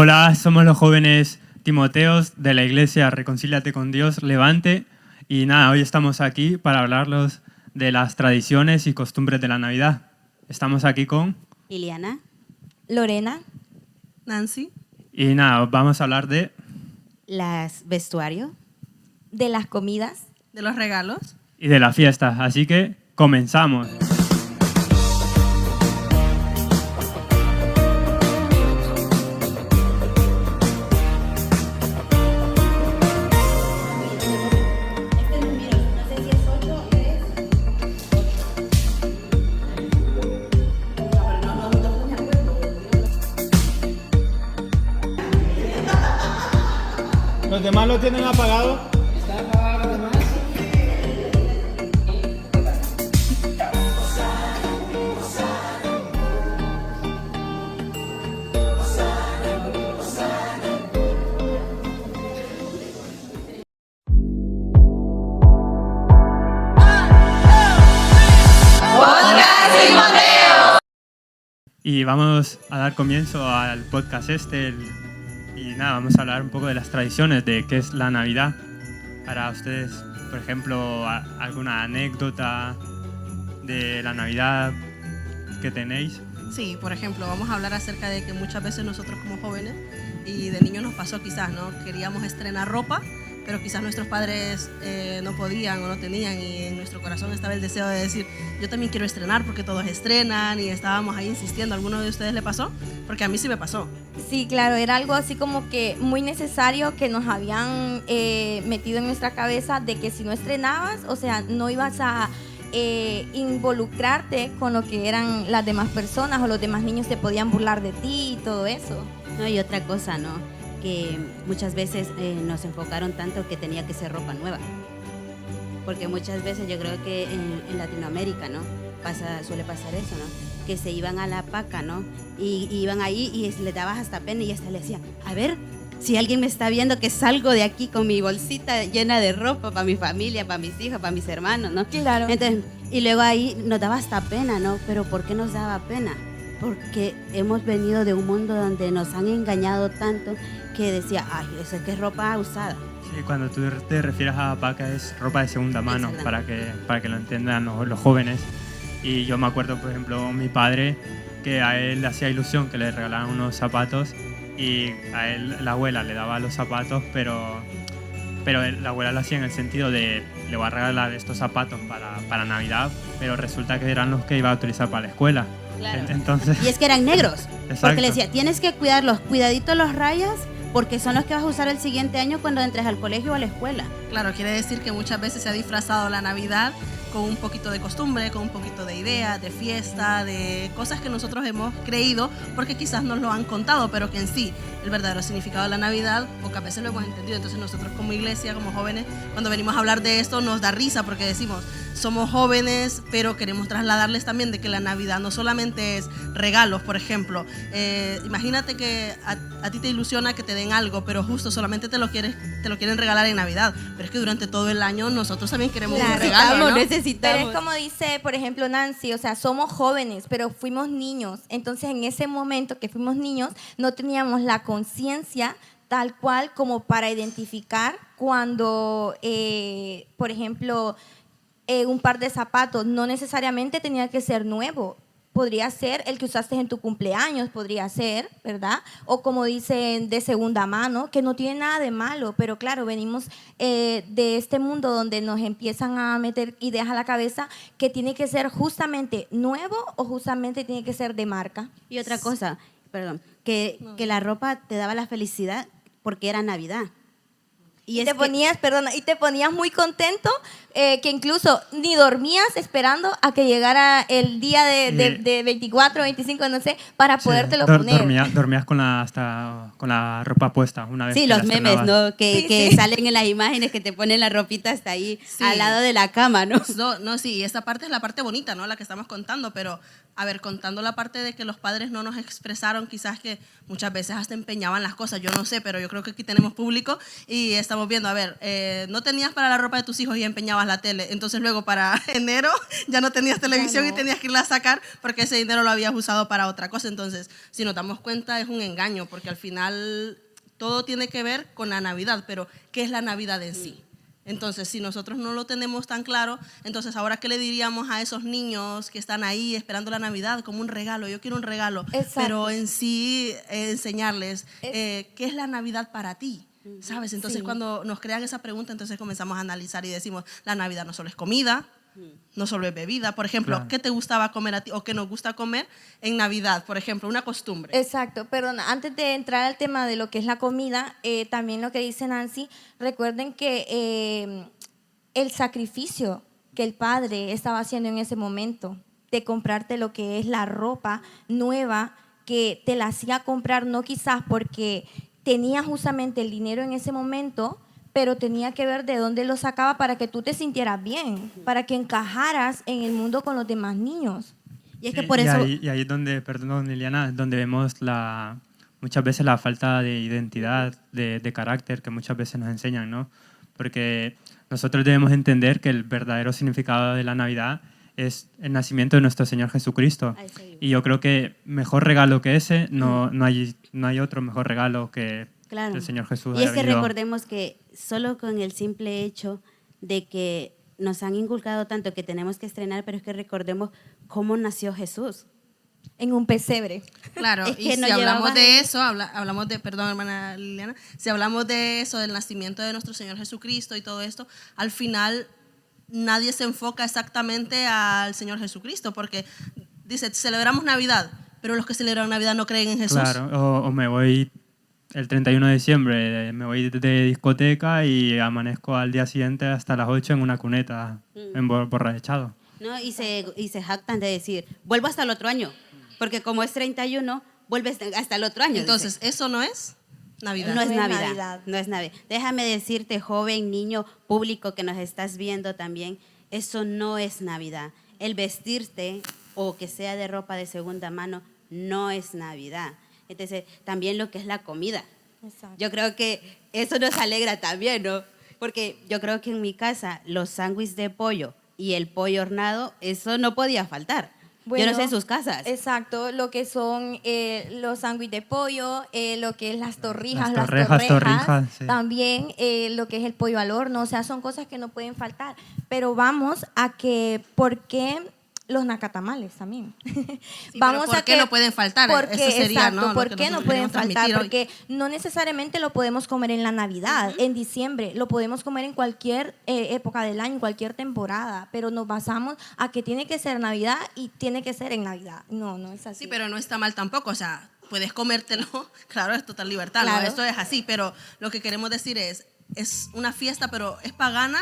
Hola, somos los jóvenes Timoteos de la iglesia Reconcíliate con Dios, Levante. Y nada, hoy estamos aquí para hablarlos de las tradiciones y costumbres de la Navidad. Estamos aquí con Liliana, Lorena, Nancy, y nada, vamos a hablar de las vestuario. de las comidas. de los regalos. y de la fiesta. Así que comenzamos. ¿Los demás lo tienen apagado? Y vamos a dar comienzo al podcast y nada, vamos a hablar un poco de las tradiciones, de qué es la Navidad. Para ustedes, por ejemplo, alguna anécdota de la Navidad que tenéis. Sí, por ejemplo, vamos a hablar acerca de que muchas veces nosotros como jóvenes y de niños nos pasó quizás, ¿no? Queríamos estrenar ropa, pero quizás nuestros padres no podían o no tenían y en nuestro corazón estaba el deseo de decir, yo también quiero estrenar porque todos estrenan y estábamos ahí insistiendo. ¿Alguno de ustedes le pasó? Porque a mí sí me pasó. Sí, claro, era algo así como que muy necesario que nos habían metido en nuestra cabeza de que si no estrenabas, o sea, no ibas a involucrarte con lo que eran las demás personas o los demás niños se podían burlar de ti y todo eso. No, y otra cosa, ¿no? Que muchas veces nos enfocaron tanto que tenía que ser ropa nueva. Porque muchas veces yo creo que en Latinoamérica, ¿no? Suele pasar eso, ¿no? Que se iban a la paca, ¿no? Y iban ahí y les dabas hasta pena y hasta le decían, a ver, si alguien me está viendo que salgo de aquí con mi bolsita llena de ropa para mi familia, para mis hijos, para mis hermanos, ¿no? Claro. Entonces, y luego ahí nos daba hasta pena, ¿no? Pero ¿por qué nos daba pena? Porque hemos venido de un mundo donde nos han engañado tanto que decía, ay, eso es que es ropa usada. Sí, cuando tú te refieres a paca es ropa de segunda mano, Exactamente. para que lo entiendan los jóvenes. Y yo me acuerdo, por ejemplo, mi padre, que a él le hacía ilusión que le regalaran unos zapatos y a él la abuela le daba los zapatos, pero la abuela lo hacía en el sentido de le voy a regalar estos zapatos para Navidad, pero resulta que eran los que iba a utilizar para la escuela. Claro. Entonces, Y es que eran negros. Exacto. Porque le decía, tienes que cuidarlos, cuidadito los rayas, porque son los que vas a usar el siguiente año cuando entres al colegio o a la escuela. Claro, quiere decir que muchas veces se ha disfrazado la Navidad con un poquito de costumbre, con un poquito de idea, de fiesta, de cosas que nosotros hemos creído porque quizás nos lo han contado, pero que en sí el verdadero significado de la Navidad pocas veces lo hemos entendido. Entonces nosotros como iglesia, como jóvenes, cuando venimos a hablar de esto nos da risa porque decimos, somos jóvenes, pero queremos trasladarles también de que la Navidad no solamente es regalos, por ejemplo. Imagínate que a ti te ilusiona que te den algo, pero justo solamente te lo quieren regalar en Navidad. Pero es que durante todo el año nosotros también queremos un regalo, ¿no? Pero es como dice, por ejemplo, Nancy, o sea, somos jóvenes, pero fuimos niños. Entonces, en ese momento que fuimos niños, no teníamos la conciencia tal cual como para identificar cuando, por ejemplo, un par de zapatos no necesariamente tenía que ser nuevo. Podría ser el que usaste en tu cumpleaños, podría ser, ¿verdad? O como dicen, de segunda mano, que no tiene nada de malo, pero claro, venimos de este mundo donde nos empiezan a meter ideas a la cabeza que tiene que ser justamente nuevo o justamente tiene que ser de marca. Y otra cosa, perdón, que la ropa te daba la felicidad porque era Navidad. Y te ponías muy contento, que incluso ni dormías esperando a que llegara el día de 24, 25, no sé, para podértelo poner. Dormías con la ropa puesta una vez. Sí, que los la memes, estrenabas. ¿no? Que salen en las imágenes que te ponen la ropita hasta ahí, Sí. al lado de la cama, ¿no? No, sí, esa parte es la parte bonita, ¿no? La que estamos contando, pero, a ver, contando la parte de que los padres no nos expresaron, quizás que muchas veces hasta empeñaban las cosas, yo no sé, pero yo creo que aquí tenemos público y estamos viendo, a ver, no tenías para la ropa de tus hijos y empeñabas la tele. Entonces luego para enero ya no tenías televisión y tenías que irla a sacar porque ese dinero lo habías usado para otra cosa. Entonces, si nos damos cuenta, es un engaño porque al final todo tiene que ver con la Navidad, pero ¿qué es la Navidad en sí? Entonces, si nosotros no lo tenemos tan claro, entonces ahora ¿qué le diríamos a esos niños que están ahí esperando la Navidad como un regalo? Yo quiero un regalo, Exacto. pero en sí enseñarles qué es la Navidad para ti, ¿sabes? Entonces, Sí. cuando nos crean esa pregunta, entonces comenzamos a analizar y decimos, la Navidad no solo es comida, no solo es bebida. Por ejemplo, Claro. ¿qué te gustaba comer a ti o qué nos gusta comer en Navidad? Por ejemplo, una costumbre. Exacto, perdón, antes de entrar al tema de lo que es la comida, también lo que dice Nancy, recuerden que el sacrificio que el padre estaba haciendo en ese momento de comprarte lo que es la ropa nueva, que te la hacía comprar no quizás porque tenía justamente el dinero en ese momento, pero tenía que ver de dónde lo sacaba para que tú te sintieras bien, para que encajaras en el mundo con los demás niños. Y es que Sí, por eso... y ahí es donde, perdón Liliana, donde vemos muchas veces la falta de identidad, de carácter que muchas veces nos enseñan, ¿no? Porque nosotros debemos entender que el verdadero significado de la Navidad es el nacimiento de nuestro Señor Jesucristo. A eso iba. Y yo creo que mejor regalo que ese, no hay otro mejor regalo que Claro. el Señor Jesús Y es haya que venido. recordemos que solo con el simple hecho de que nos han inculcado tanto que tenemos que estrenar, pero es que recordemos cómo nació Jesús. En un pesebre. Claro, Es que y si no hablamos llevaba- de eso, hablamos de, perdón hermana Liliana, si hablamos de eso, del nacimiento de nuestro Señor Jesucristo y todo esto, al final nadie se enfoca exactamente al Señor Jesucristo, porque dice, celebramos Navidad, pero los que celebran Navidad no creen en Jesús. Claro, o me voy el 31 de diciembre, me voy de discoteca y amanezco al día siguiente hasta las 8 en una cuneta, emborrachado. ¿No? Y se jactan de decir, vuelvo hasta el otro año, porque como es 31, vuelves hasta el otro año. Entonces, eso no es Navidad. No es No es Navidad, Navidad. no es Navidad. Déjame decirte, joven, niño, público que nos estás viendo también, eso no es Navidad. El vestirte o que sea de ropa de segunda mano no es Navidad. Entonces, también lo que es la comida. Exacto. Yo creo que eso nos alegra también, ¿no? Porque yo creo que en mi casa los sándwiches de pollo y el pollo hornado, eso no podía faltar. Yo no sé en sus casas. Exacto, lo que son los sándwiches de pollo, lo que es las torrijas, Las torrijas, sí. también lo que es el pollo al horno, o sea, son cosas que no pueden faltar. Pero vamos a que, ¿por qué los nacatamales también? pero ¿por qué no pueden faltar? Porque, Eso sería, exacto, ¿no? Lo ¿por que qué no nosotros pueden queremos faltar? transmitir hoy. Porque no necesariamente lo podemos comer en la Navidad, en diciembre, lo podemos comer en cualquier época del año, cualquier temporada, pero nos basamos a que tiene que ser Navidad y tiene que ser en Navidad. No, no es así. Sí, pero no está mal tampoco, o sea, puedes comértelo, claro, es total libertad, Claro. ¿no? Esto es así, pero lo que queremos decir es una fiesta, pero es pagana,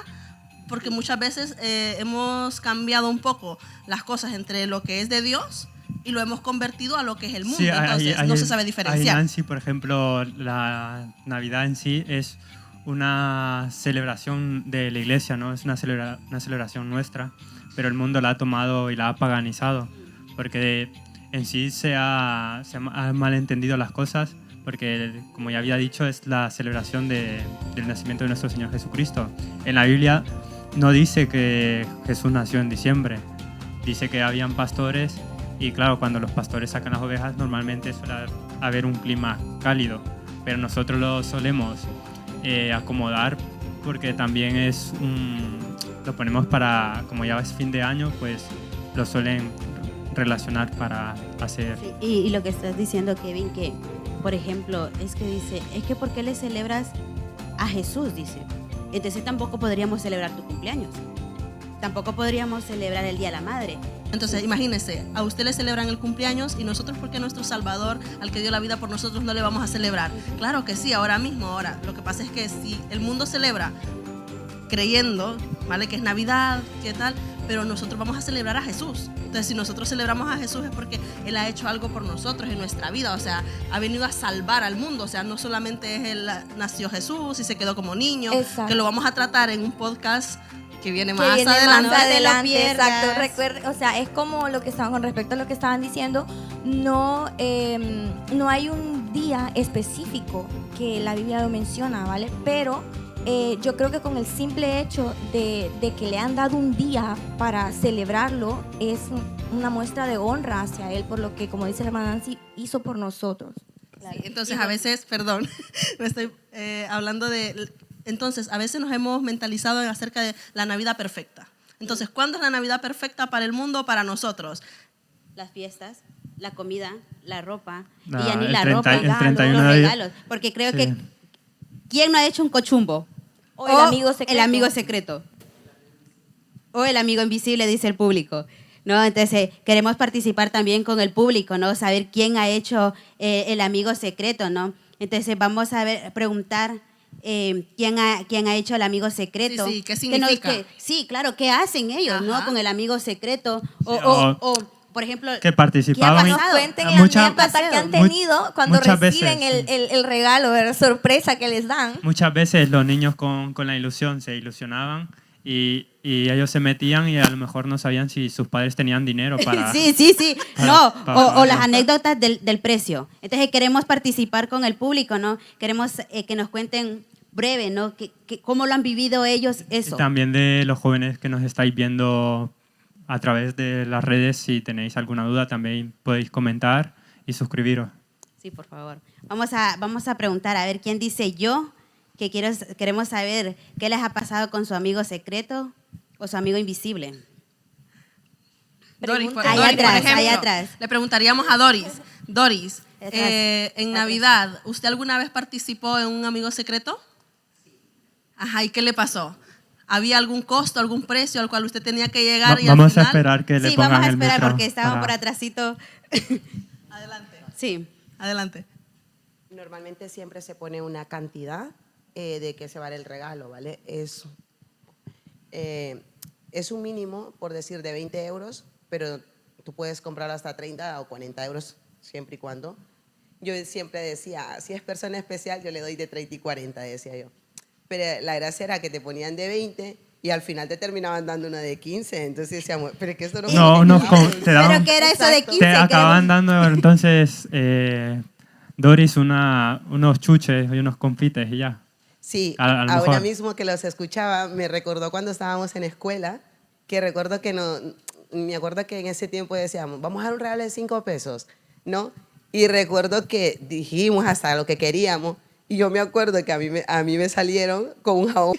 porque muchas veces hemos cambiado un poco las cosas entre lo que es de Dios y lo hemos convertido a lo que es el mundo, Sí, entonces no se sabe ahí diferenciar. Nancy, por ejemplo, la Navidad en sí es una celebración de la iglesia, ¿no? Es una celebración nuestra, pero el mundo la ha tomado y la ha paganizado, porque en sí se han malentendido las cosas, porque como ya había dicho, es la celebración del nacimiento de nuestro Señor Jesucristo. En la Biblia no dice que Jesús nació en diciembre, dice que habían pastores y claro, cuando los pastores sacan las ovejas normalmente suele haber un clima cálido, pero nosotros lo solemos acomodar porque también lo ponemos para, como ya es fin de año, pues lo suelen relacionar para hacer... Sí, y lo que estás diciendo, Kevin, que, por ejemplo, es que dice, es que ¿por qué le celebras a Jesús? Dice. Entonces tampoco podríamos celebrar tu cumpleaños. Tampoco podríamos celebrar el Día de la Madre. Entonces, imagínense, a usted le celebran el cumpleaños y nosotros, ¿por qué nuestro Salvador, al que dio la vida por nosotros, no le vamos a celebrar? Claro que sí, ahora mismo, ahora. Lo que pasa es que si el mundo celebra creyendo, ¿vale? Que es Navidad, ¿qué tal? Pero nosotros vamos a celebrar a Jesús. Entonces, si nosotros celebramos a Jesús es porque Él ha hecho algo por nosotros en nuestra vida. O sea, ha venido a salvar al mundo. O sea, no solamente es Él, nació Jesús y se quedó como niño, Exacto. que lo vamos a tratar en un podcast que viene Que más viene adelante. más adelante, No te lo pierdas. exacto. Recuerda, o sea, es como lo que estaban con respecto a lo que estaban diciendo, no hay un día específico que la Biblia lo menciona, ¿vale? Pero yo creo que con el simple hecho de que le han dado un día para celebrarlo es una muestra de honra hacia él por lo que, como dice la hermana Nancy, hizo por nosotros. Sí, entonces a veces, perdón, me estoy hablando de... Entonces, a veces nos hemos mentalizado acerca de la Navidad perfecta. Entonces, ¿cuándo es la Navidad perfecta para el mundo o para nosotros? Las fiestas, la comida, la ropa, Ah, y ya ni el la 30 ropa, el 31 los de- regalos. Porque creo Sí. que, ¿quién no ha hecho un cochumbo? O el amigo secreto. El amigo secreto. O el amigo invisible, dice el público. ¿No? Entonces, queremos participar también con el público, ¿no? Saber quién ha hecho el amigo secreto, ¿no? Entonces, vamos a preguntar quién ha hecho el amigo secreto. Sí, ¿qué significa? Sí, claro, ¿qué hacen ellos, Ajá. ¿no? Con el amigo secreto. o- Por ejemplo, que participaban ¿qué y- ha Nos pasado? cuenten Mucha- anécdotas que han tenido cuando muchas reciben veces, el regalo, la sorpresa que les dan. Muchas veces los niños con la ilusión se ilusionaban y ellos se metían y a lo mejor no sabían si sus padres tenían dinero para... Sí. para- No, para o las pagarlo. anécdotas del precio. Entonces queremos participar con el público, ¿no? Queremos que nos cuenten breve, ¿no? ¿Cómo lo han vivido ellos Y eso? también de los jóvenes que nos estáis viendo a través de las redes, si tenéis alguna duda también podéis comentar y suscribiros. Sí, por favor. Vamos a preguntar, a ver, ¿quién dice yo? Que queremos saber qué les ha pasado con su amigo secreto o su amigo invisible. Doris, por, Allá Doris, atrás, por ejemplo, allá atrás. le preguntaríamos a Doris. Doris, Atrás, en atrás. Navidad, ¿usted alguna vez participó en un amigo secreto? Ajá, ¿y qué le pasó? ¿Había algún costo, algún precio al cual usted tenía que llegar? Y al Vamos a final- esperar que le Sí, pongan vamos a el esperar micro porque estaban para- por atrásito. Adelante, Sí. adelante. Normalmente siempre se pone una cantidad de que se vale el regalo, ¿vale? Es un mínimo, por decir, de 20 euros, pero tú puedes comprar hasta 30 o 40 euros, siempre y cuando. Yo siempre decía, si es persona especial, yo le doy de 30 y 40, decía yo. Pero la gracia era que te ponían de 20 y al final te terminaban dando una de 15. Entonces decíamos, pero es que esto no No, funciona". te daban- Pero ¿qué era eso de Exacto. 15? te acababan Queremos- dando entonces Doris unos chuches y unos confites y ya. Sí, A lo ahora mejor. mismo que los escuchaba, me recordó cuando estábamos en escuela, que recuerdo que me acuerdo que en ese tiempo decíamos, vamos a dar un regalo de 5 pesos, ¿no? Y recuerdo que dijimos hasta lo que queríamos, y yo me acuerdo que a mí me salieron con un jabón.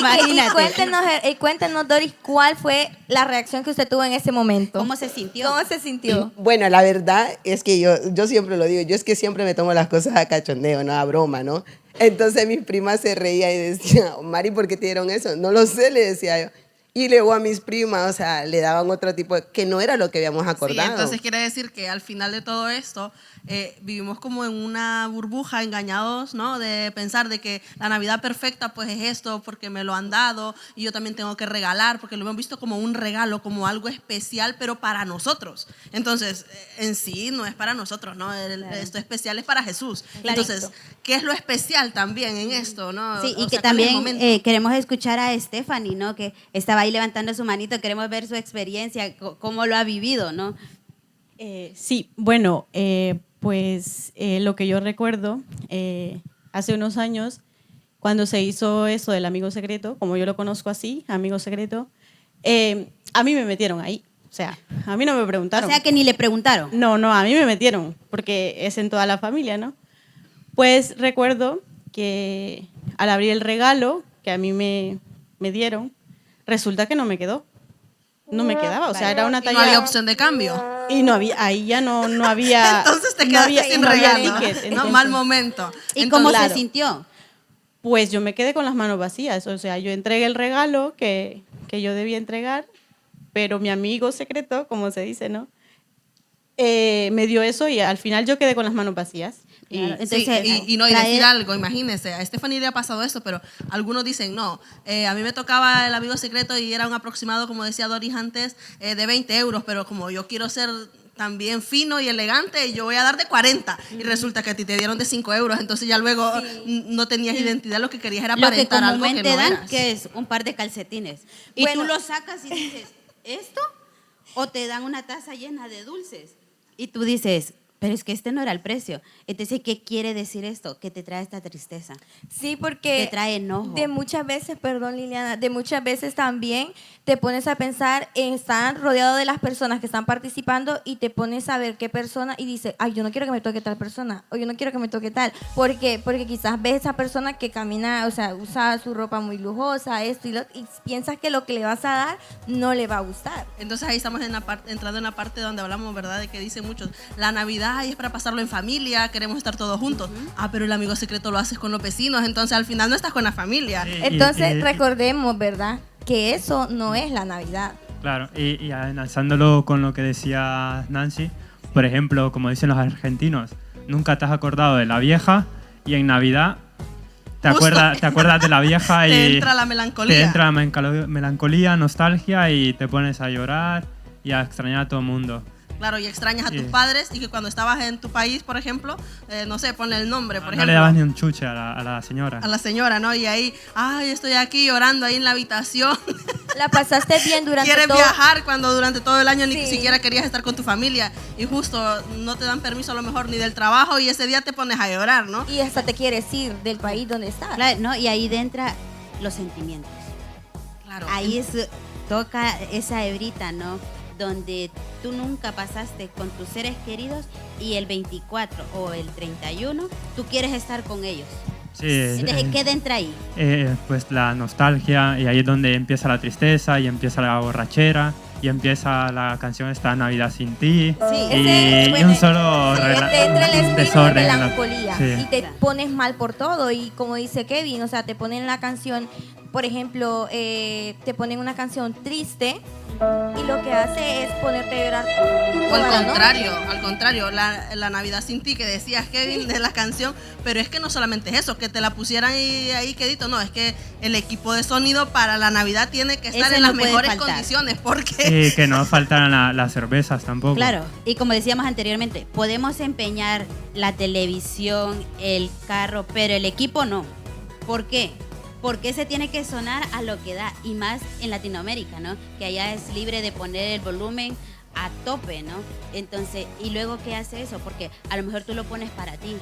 Imagínate. Y cuéntenos, Doris, ¿cuál fue la reacción que usted tuvo en ese momento? ¿Cómo se sintió? ¿Cómo se sintió? Bueno, la verdad es que yo siempre lo digo, yo es que siempre me tomo las cosas a cachondeo, no a broma, ¿no? Entonces mis primas se reían y decían, Mari, ¿por qué te dieron eso? No lo sé, le decía yo. Y luego a mis primas, o sea, le daban otro tipo, que no era lo que habíamos Sí, acordado. entonces quiere decir que al final de todo esto vivimos como en una burbuja, engañados, ¿no? De pensar de que la Navidad perfecta pues es esto porque me lo han dado y yo también tengo que regalar porque lo hemos visto como un regalo, como algo especial, pero para nosotros. Entonces, en sí no es para nosotros, ¿no? Esto especial es para Jesús. Clarito. Entonces, ¿qué es lo especial también en esto, no? Sí, y O que sea, ¿cuál es el también momento? queremos escuchar a Stephanie, ¿no? Que estaba ahí levantando su manito, queremos ver su experiencia, cómo lo ha vivido, ¿no? Sí, bueno, pues lo que yo recuerdo, hace unos años, cuando se hizo eso del amigo secreto, como yo lo conozco así, amigo secreto, a mí me metieron ahí. O sea, a mí no me O preguntaron. sea que ni le preguntaron. No, a mí me metieron, porque es en toda la familia, ¿no? Pues recuerdo que al abrir el regalo que a mí me dieron, resulta que no me quedó. No me quedaba, o sea, era una Y talla... no había opción de cambio. Y no había, ahí ya no había... Entonces te no quedaste había- sin no había regalo. ticket, No, entonces- mal momento. ¿Y cómo claro. se sintió? Pues yo me quedé con las manos vacías, o sea, yo entregué el regalo que yo debía entregar, pero mi amigo secreto, como se dice, ¿no? Me dio eso y al final yo quedé con las manos vacías. Y Claro, Sí, entonces, y traer- decir algo, imagínense, a Stephanie le ha pasado eso, pero algunos dicen, no, a mí me tocaba el amigo secreto y era un aproximado, como decía Doris antes, de 20 euros, pero como yo quiero ser también fino y elegante, yo voy a dar de 40. Y resulta que a ti te dieron de 5 euros, entonces ya luego no tenías identidad, lo que querías era lo que aparentar algo que comúnmente no dan, eras. que es un par de calcetines. Y Bueno. tú lo sacas y dices, ¿esto? O te dan una taza llena de dulces. Y tú dices, pero es que este no era el precio. Entonces, ¿qué quiere decir esto? Que te trae esta tristeza. Sí, porque Te trae enojo. de muchas veces, perdón Liliana, de muchas veces también te pones a pensar, están rodeado de las personas que están participando y te pones a ver qué persona y dices, ay, yo no quiero que me toque tal persona, o yo no quiero que me toque tal. ¿Por qué? Porque quizás ves esa persona que camina, o sea, usa su ropa muy lujosa, esto y lo, y piensas que lo que le vas a dar no le va a gustar. Entonces ahí estamos entrando en la parte donde hablamos, ¿verdad? De que dicen muchos, la Navidad es para pasarlo en familia, queremos estar todos juntos. Pero el amigo secreto lo haces con los vecinos, entonces al final no estás con la familia. Sí, Entonces recordemos, ¿verdad? Que eso no es la Navidad. Claro, y enlazándolo con lo que decía Nancy, por ejemplo, como dicen los argentinos, nunca te has acordado de la vieja y en Navidad te acuerdas de la vieja y Te entra la melancolía. te entra la melancolía, nostalgia y te pones a llorar y a extrañar a todo el mundo. Claro, y extrañas a tus Sí. padres y que cuando estabas en tu país, por ejemplo, no sé, ponle el nombre, por No ejemplo. le dabas ni un chuche a la señora. A la señora, ¿no? Y ahí, ay, estoy aquí llorando ahí en la habitación. La pasaste bien durante Quieres todo. viajar cuando durante todo el año ni Sí. siquiera querías estar con tu familia y justo no te dan permiso a lo mejor ni del trabajo y ese día te pones a llorar, ¿no? Y hasta te quieres ir del país donde estás. Claro, ¿no? Y ahí entra los sentimientos. Claro. Ahí toca esa hebrita, ¿no? Donde tú nunca pasaste con tus seres queridos y el 24 o el 31 tú quieres estar con ellos. Sí, Entonces, ¿qué entra ahí? pues la nostalgia y ahí es donde empieza la tristeza y empieza la borrachera y empieza la canción esta Navidad sin ti Sí, y, bueno, un solo te entra el espíritu de desorden en la- melancolía sí. y te pones mal por todo. Y como dice Kevin, o sea, te ponen la canción, por ejemplo, te ponen una canción triste y lo que hace es ponerte a llorar. O toda la noche. al contrario, la Navidad sin ti que decías, Kevin, de la canción, pero es que no solamente es eso, que te la pusieran ahí quedito, no, es que el equipo de sonido para la Navidad tiene que estar Ese en no las puede mejores faltar. condiciones, porque Y que no faltan las cervezas tampoco. Claro, y como decíamos anteriormente, podemos empeñar la televisión, el carro, pero el equipo no. ¿Por qué? Porque se tiene que sonar a lo que da, y más en Latinoamérica, ¿no? Que allá es libre de poner el volumen a tope, ¿no? Entonces, ¿y luego qué hace eso? Porque a lo mejor tú lo pones para ti,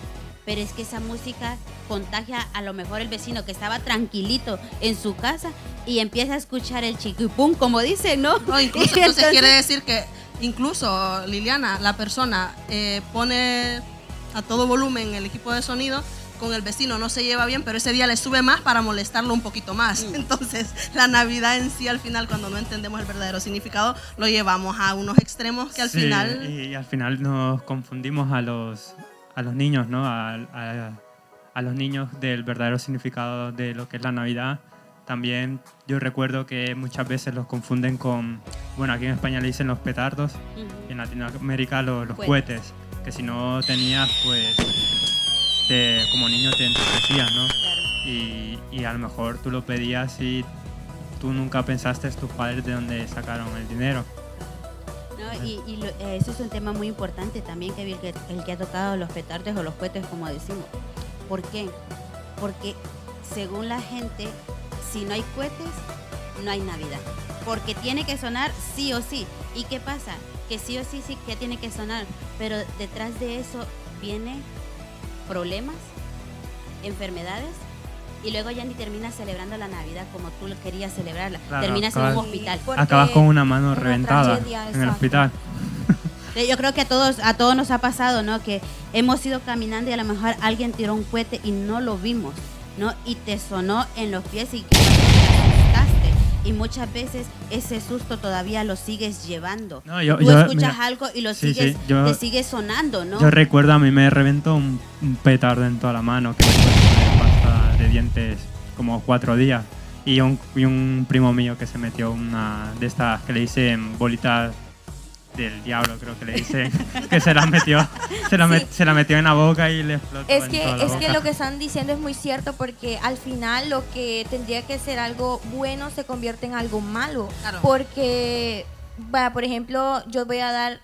pero es que esa música contagia a lo mejor el vecino que estaba tranquilito en su casa y empieza a escuchar el chiquipum, como dicen, ¿no? no, incluso Y entonces quiere decir que incluso Liliana, la persona pone a todo volumen el equipo de sonido, con el vecino no se lleva bien, pero ese día le sube más para molestarlo un poquito más. Entonces, la Navidad en sí, al final, cuando no entendemos el verdadero significado, lo llevamos a unos extremos que al Sí, final... y al final nos confundimos a los niños, ¿no? A los niños del verdadero significado de lo que es la Navidad. También yo recuerdo que muchas veces los confunden con, bueno, aquí en España le dicen los petardos, y en Latinoamérica los cohetes, que si no tenías, pues, como niño te entristecías, ¿no? Y a lo mejor tú lo pedías y tú nunca pensaste tus padres de dónde sacaron el dinero. ¿No? Eso es un tema muy importante también, que el que ha tocado los petardos o los cohetes, como decimos. ¿Por qué? Porque según la gente, si no hay cohetes, no hay Navidad. Porque tiene que sonar sí o sí. ¿Y qué pasa? Que sí o sí que tiene que sonar, pero detrás de eso viene problemas, enfermedades, y luego ya ni terminas celebrando la Navidad como tú querías celebrarla. Claro, Terminas en un acabas- hospital. Porque Acabas con una mano una reventada tragedia, en el exacto. hospital. Yo creo que a todos nos ha pasado, ¿no? Que hemos ido caminando y a lo mejor alguien tiró un cohete y no lo vimos, ¿no? Y te sonó en los pies y te asustaste. Y muchas veces ese susto todavía lo sigues llevando. No, Tú escuchas mira, algo y lo sí, sigues, sí, yo- te sigue sonando, ¿no? Yo recuerdo, a mí me reventó un petardo en toda la mano que me tuve que poner pasta de dientes como 4 días. Y un primo mío que se metió una de estas que le dicen bolitas del diablo, creo que le dicen, que se la metió en la boca y le explotó Es en que, toda la es que boca. lo que están diciendo es muy cierto, porque al final lo que tendría que ser algo bueno se convierte en algo malo. Claro. Porque, por ejemplo, yo voy a dar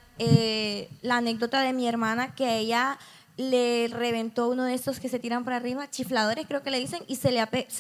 la anécdota de mi hermana, que ella le reventó uno de estos que se tiran para arriba, chifladores creo que le dicen, y se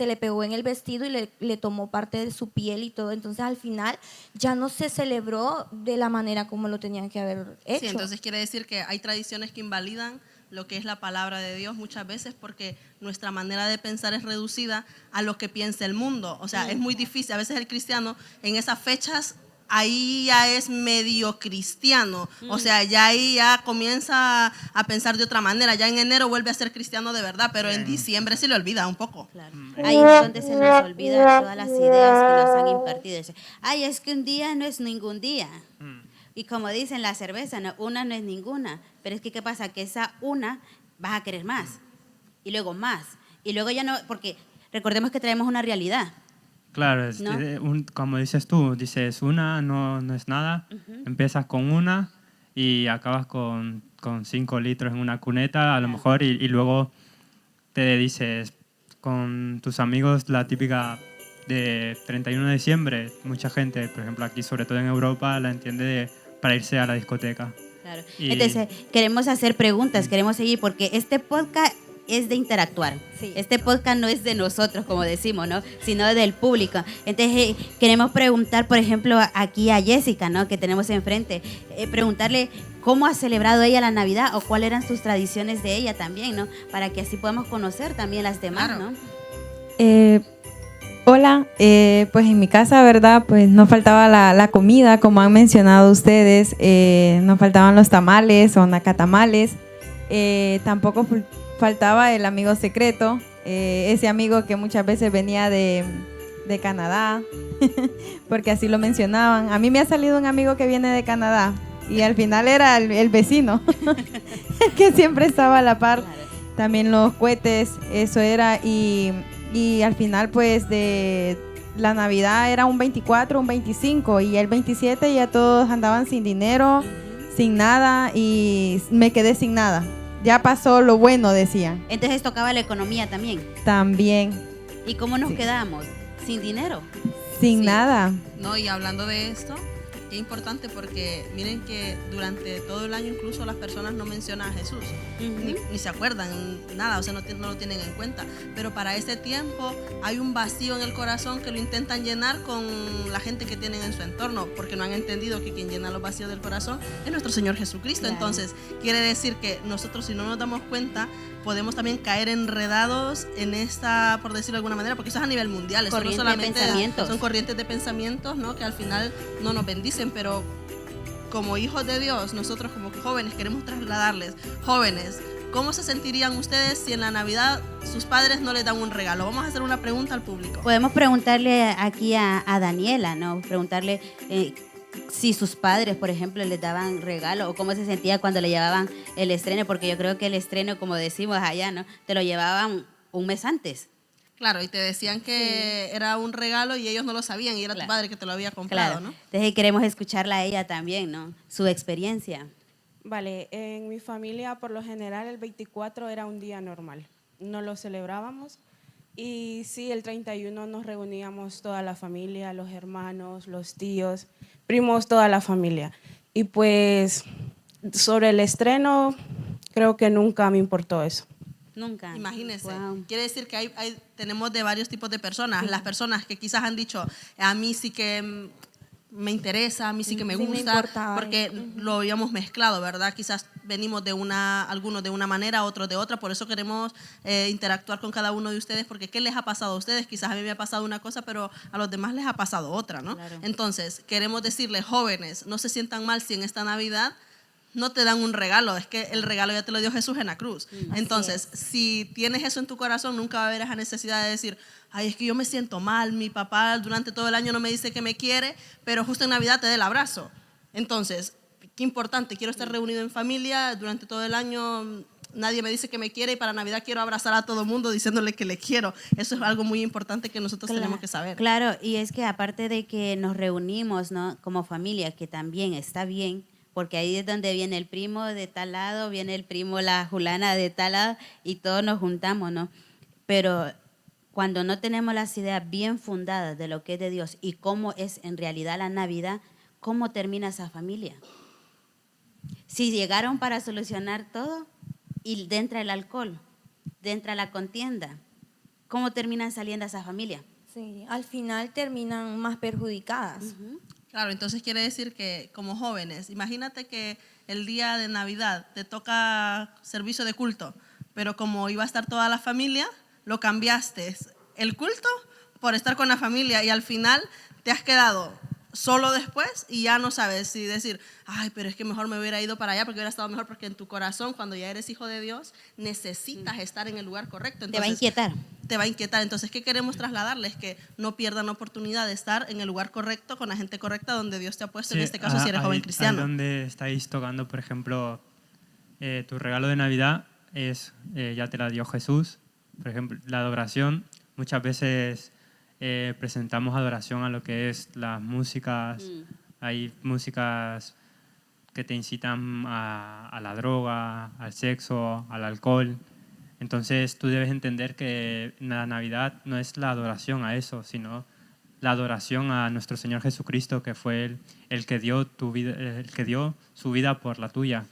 le pegó en el vestido y le tomó parte de su piel y todo. Entonces al final ya no se celebró de la manera como lo tenían que haber hecho. Sí, entonces quiere decir que hay tradiciones que invalidan lo que es la palabra de Dios muchas veces porque nuestra manera de pensar es reducida a lo que piensa el mundo. O sea, es muy difícil. A veces el cristiano en esas fechas ahí ya es medio cristiano, o sea, ya ahí ya comienza a pensar de otra manera, ya en enero vuelve a ser cristiano de verdad, pero en diciembre se le olvida un poco. Claro. Ahí es donde se nos olvida todas las ideas que nos han impartido. Dice, ay, es que un día no es ningún día. Y como dicen, la cerveza, no, una no es ninguna, pero es que ¿qué pasa? Que esa una vas a querer más, y luego más, y luego ya no, porque recordemos que traemos una realidad. Claro, ¿No? como dices tú, dices una no es nada, empiezas con una y acabas con 5 litros en una cuneta a lo mejor y luego te dices con tus amigos la típica de 31 de diciembre, mucha gente, por ejemplo aquí sobre todo en Europa, la entiende para irse a la discoteca. Claro. Y- Entonces, queremos hacer preguntas, queremos seguir, porque este podcast es de interactuar. Sí. Este podcast no es de nosotros, como decimos, ¿no? Sino del público. Entonces, queremos preguntar, por ejemplo, aquí a Jessica, ¿no? Que tenemos enfrente. Preguntarle cómo ha celebrado ella la Navidad o cuáles eran sus tradiciones de ella también, ¿no? Para que así podamos conocer también las demás, Claro. ¿no? Hola, pues en mi casa, ¿verdad? Pues no faltaba la comida, como han mencionado ustedes, no faltaban los tamales o nacatamales, tampoco faltaba el amigo secreto, ese amigo que muchas veces venía de Canadá, porque así lo mencionaban. A mí me ha salido un amigo que viene de Canadá y al final era el vecino, el que siempre estaba a la par. Claro. También los cohetes, eso era, y al final pues de la Navidad era un 24, un 25 y el 27 ya todos andaban sin dinero, sin nada y me quedé sin nada. Ya pasó lo bueno, decían. Entonces tocaba la economía también. También, ¿Y cómo nos Sí. quedamos? Sin dinero. sin Sí. nada. No, y hablando de esto, qué importante porque miren que durante todo el año incluso las personas no mencionan a Jesús, ni se acuerdan nada, o sea, no lo tienen en cuenta. Pero para ese tiempo hay un vacío en el corazón que lo intentan llenar con la gente que tienen en su entorno, porque no han entendido que quien llena los vacíos del corazón es nuestro Señor Jesucristo. Claro. Entonces, quiere decir que nosotros, si no nos damos cuenta, podemos también caer enredados en esta, por decirlo de alguna manera, porque eso es a nivel mundial, eso no Corriente de solamente pensamientos. son corrientes de pensamientos, ¿no? Que al final no nos bendicen, pero como hijos de Dios, nosotros como jóvenes queremos trasladarles, jóvenes, ¿cómo se sentirían ustedes si en la Navidad sus padres no les dan un regalo? Vamos a hacer una pregunta al público. Podemos preguntarle aquí a Daniela, ¿no? Preguntarle si sus padres, por ejemplo, les daban regalo o cómo se sentía cuando le llevaban el estreno, porque yo creo que el estreno, como decimos allá, ¿no? Te lo llevaban un mes antes. Claro, y te decían que era un regalo y ellos no lo sabían y era Claro. tu padre que te lo había comprado, Claro. ¿no? Entonces queremos escucharla a ella también, ¿no? Su experiencia. Vale, en mi familia por lo general el 24 era un día normal, no lo celebrábamos y sí, el 31 nos reuníamos toda la familia, los hermanos, los tíos, primos, toda la familia. Y pues sobre el estreno creo que nunca me importó eso. Nunca. Imagínense. Wow. Quiere decir que tenemos de varios tipos de personas. Las personas que quizás han dicho, a mí sí que me interesa, a mí sí que me Sí me gusta, importaba porque lo habíamos mezclado, ¿verdad? Quizás venimos algunos de una manera, otros de otra, por eso queremos interactuar con cada uno de ustedes, porque ¿qué les ha pasado a ustedes? Quizás a mí me ha pasado una cosa, pero a los demás les ha pasado otra, ¿no? Claro. Entonces, queremos decirles, jóvenes, no se sientan mal si en esta Navidad no te dan un regalo, es que el regalo ya te lo dio Jesús en la cruz. Entonces, si tienes eso en tu corazón, nunca va a haber esa necesidad de decir, ay, es que yo me siento mal, mi papá durante todo el año no me dice que me quiere, pero justo en Navidad te da el abrazo. Entonces, qué importante, quiero estar reunido en familia durante todo el año, nadie me dice que me quiere y para Navidad quiero abrazar a todo el mundo diciéndole que le quiero. Eso es algo muy importante que nosotros tenemos que saber. Claro, y es que aparte de que nos reunimos, ¿no? Como familia, que también está bien, porque ahí es donde viene el primo de tal lado, viene el primo, la fulana de tal lado, y todos nos juntamos, ¿no? Pero cuando no tenemos las ideas bien fundadas de lo que es de Dios y cómo es en realidad la Navidad, ¿cómo termina esa familia? Si llegaron para solucionar todo, y entra el alcohol, entra la contienda. ¿Cómo terminan saliendo esas familias? Sí, al final terminan más perjudicadas. Claro, entonces quiere decir que como jóvenes, imagínate que el día de Navidad te toca servicio de culto, pero como iba a estar toda la familia, lo cambiaste el culto por estar con la familia y al final te has quedado solo después y ya no sabes si decir, ay, pero es que mejor me hubiera ido para allá porque hubiera estado mejor, porque en tu corazón, cuando ya eres hijo de Dios, necesitas estar en el lugar correcto. Entonces, te va a inquietar. Te va a inquietar. Entonces, ¿qué queremos trasladarles? Que no pierdan oportunidad de estar en el lugar correcto, con la gente correcta, donde Dios te ha puesto, Sí, en este caso si eres joven cristiano. Ahí donde estáis tocando, por ejemplo, tu regalo de Navidad es, ya te la dio Jesús. Por ejemplo, la adoración, muchas veces presentamos adoración a lo que es las músicas. Hay músicas que te incitan a la droga, al sexo, al alcohol. Entonces tú debes entender que la Navidad no es la adoración a eso, sino la adoración a nuestro Señor Jesucristo, que fue el que dio tu vida, el que dio su vida por la tuya.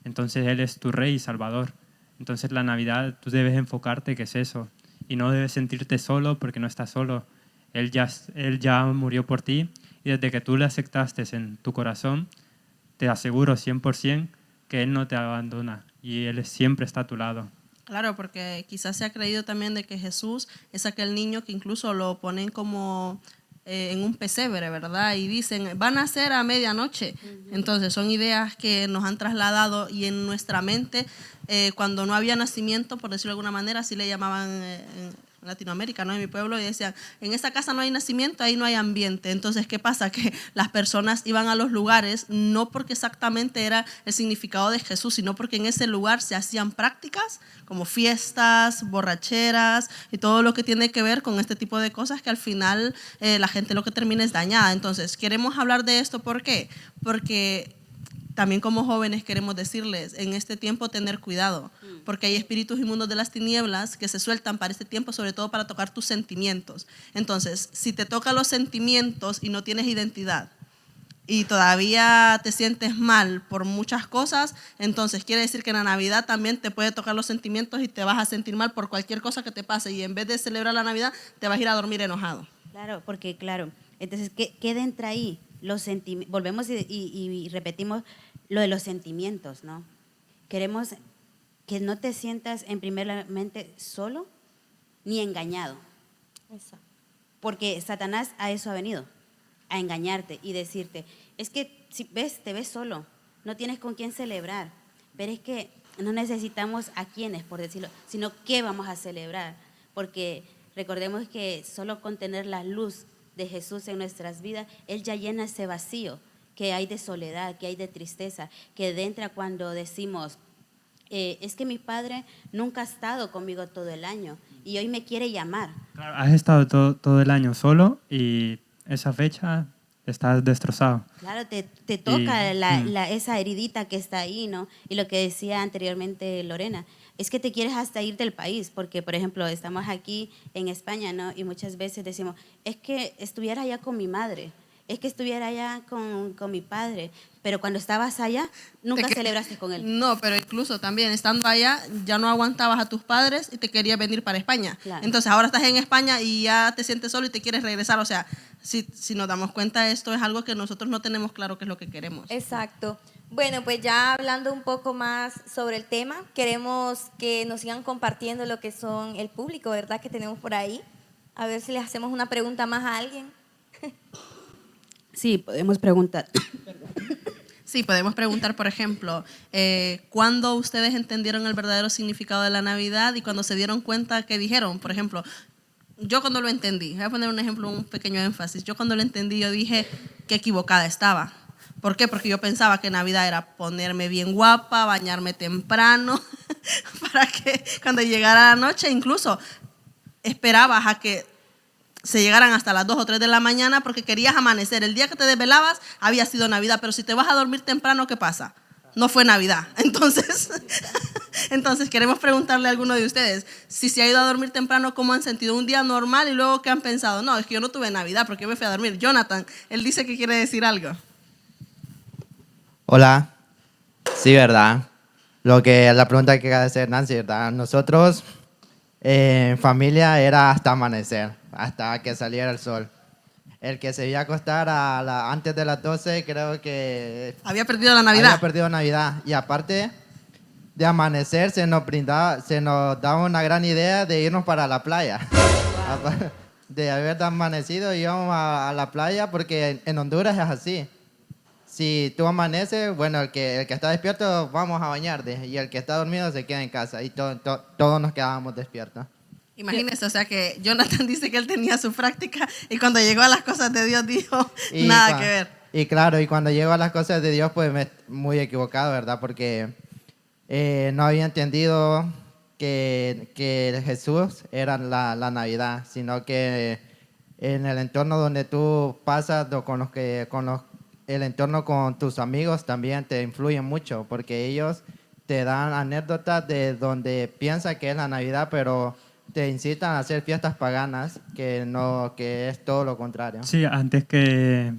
Entonces Él es tu Rey y Salvador. Entonces la Navidad tú debes enfocarte que es eso. Y no debes sentirte solo porque no estás solo. Él ya murió por ti y desde que tú le aceptaste en tu corazón, te aseguro 100% que Él no te abandona y Él siempre está a tu lado. Claro, porque quizás se ha creído también de que Jesús es aquel niño que incluso lo ponen como en un pesebre, ¿verdad? Y dicen, van a ser a medianoche. Entonces son ideas que nos han trasladado y en nuestra mente, cuando no había nacimiento, por decirlo de alguna manera, así le llamaban en Latinoamérica, ¿no? En mi pueblo, y decían, en esa casa no hay nacimiento, ahí no hay ambiente. Entonces, ¿qué pasa? Que las personas iban a los lugares no porque exactamente era el significado de Jesús, sino porque en ese lugar se hacían prácticas como fiestas, borracheras y todo lo que tiene que ver con este tipo de cosas que al final la gente lo que termina es dañada. Entonces, queremos hablar de esto, ¿por qué? Porque también como jóvenes queremos decirles en este tiempo tener cuidado, porque hay espíritus inmundos de las tinieblas que se sueltan para este tiempo, sobre todo para tocar tus sentimientos. Entonces, si te tocan los sentimientos y no tienes identidad y todavía te sientes mal por muchas cosas, entonces quiere decir que en la Navidad también te puede tocar los sentimientos y te vas a sentir mal por cualquier cosa que te pase y en vez de celebrar la Navidad te vas a ir a dormir enojado. Claro, porque claro, entonces, ¿qué entra ahí? Volvemos y repetimos lo de los sentimientos, ¿no? Queremos que no te sientas en primeramente solo ni engañado. Exacto. Porque Satanás a eso ha venido, a engañarte y decirte, es que si te ves solo, no tienes con quién celebrar, pero es que no necesitamos a quiénes, por decirlo, sino qué vamos a celebrar, porque recordemos que solo con tener la luz de Jesús en nuestras vidas, Él ya llena ese vacío que hay de soledad, que hay de tristeza, que entra cuando decimos, es que mi padre nunca ha estado conmigo todo el año y hoy me quiere llamar. Claro, has estado todo el año solo y esa fecha estás destrozado. Claro, te toca esa heridita que está ahí, ¿no? Y lo que decía anteriormente Lorena, es que te quieres hasta ir del país, porque, por ejemplo, estamos aquí en España, ¿no? Y muchas veces decimos, es que estuviera allá con mi madre, es que estuviera allá con mi padre, pero cuando estabas allá, nunca celebraste con él. No, pero incluso también estando allá, ya no aguantabas a tus padres y te querías venir para España. Claro. Entonces ahora estás en España y ya te sientes solo y te quieres regresar. O sea, si nos damos cuenta, esto es algo que nosotros no tenemos claro qué es lo que queremos. Exacto. Bueno, pues ya hablando un poco más sobre el tema, queremos que nos sigan compartiendo lo que son el público, ¿verdad? Que tenemos por ahí. A ver si les hacemos una pregunta más a alguien. Sí, podemos preguntar. Sí, podemos preguntar, por ejemplo, ¿cuándo ustedes entendieron el verdadero significado de la Navidad y cuando se dieron cuenta qué dijeron? Por ejemplo, yo cuando lo entendí, voy a poner un ejemplo, un pequeño énfasis. Yo cuando lo entendí, yo dije que equivocada estaba. ¿Por qué? Porque yo pensaba que Navidad era ponerme bien guapa, bañarme temprano, para que cuando llegara la noche, incluso esperabas a que se llegaran hasta las 2 o 3 de la mañana porque querías amanecer. El día que te desvelabas había sido Navidad, pero si te vas a dormir temprano, ¿qué pasa? No fue Navidad. Entonces queremos preguntarle a alguno de ustedes, si se ha ido a dormir temprano, ¿cómo han sentido un día normal? Y luego, ¿qué han pensado? No, es que yo no tuve Navidad porque yo me fui a dormir. Jonathan, él dice que quiere decir algo. Hola. Sí, ¿verdad? La pregunta que acaba de hacer Nancy, ¿verdad? Nosotros en familia era hasta amanecer, hasta que saliera el sol. El que se iba a acostar antes de las 12 creo que Había perdido la Navidad. había perdido Navidad. Y aparte de amanecer, se nos daba una gran idea de irnos para la playa. De haber amanecido, íbamos a la playa, porque en Honduras es así. Si tú amaneces, bueno, el que está despierto, vamos a bañarte. Y el que está dormido se queda en casa. Y todos nos quedábamos despiertos. Imagínese, o sea que Jonathan dice que él tenía su práctica y cuando llegó a las cosas de Dios dijo, nada que ver. Y claro, y cuando llego a las cosas de Dios, pues muy equivocado, ¿verdad? Porque no había entendido que Jesús era la Navidad, sino que en el entorno donde tú pasas, el entorno con tus amigos también te influye mucho, porque ellos te dan anécdotas de donde piensan que es la Navidad, pero te incitan a hacer fiestas paganas, que es todo lo contrario. Sí, antes que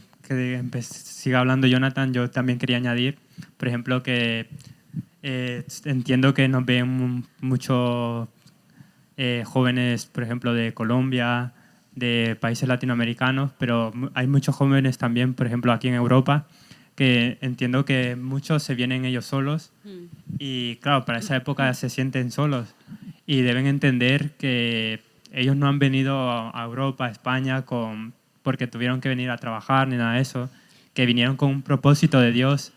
siga hablando Jonathan, yo también quería añadir, por ejemplo, que entiendo que nos ven muchos jóvenes, por ejemplo, de Colombia, de países latinoamericanos, pero hay muchos jóvenes también, por ejemplo, aquí en Europa, que entiendo que muchos se vienen ellos solos y, claro, para esa época se sienten solos y deben entender que ellos no han venido a Europa, a España, porque tuvieron que venir a trabajar ni nada de eso, que vinieron con un propósito de Dios